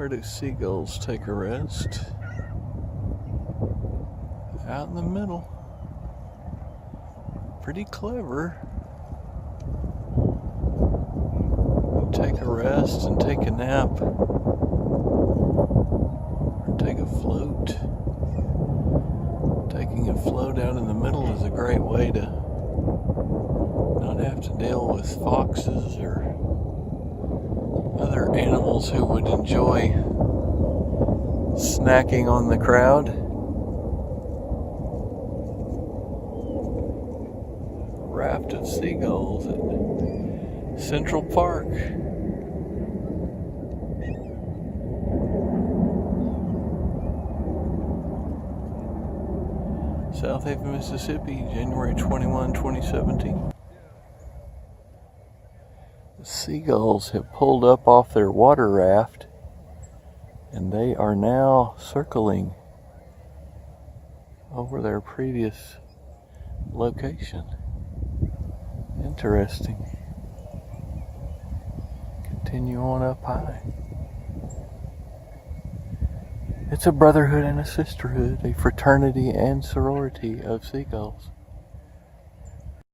Where do seagulls take a rest? Out in the middle. Pretty clever. Take a rest and take a nap. Or take a float. Taking a float out in the middle is a great way to not have to deal with foxes or other animals who would enjoy snacking on the crowd. Raft of seagulls at Central Park. Southaven, Mississippi, January 21, 2017. The seagulls have pulled up off their water raft and they are now circling over their previous location. Interesting. Continue on up high. It's a brotherhood and a sisterhood, a fraternity and sorority of seagulls.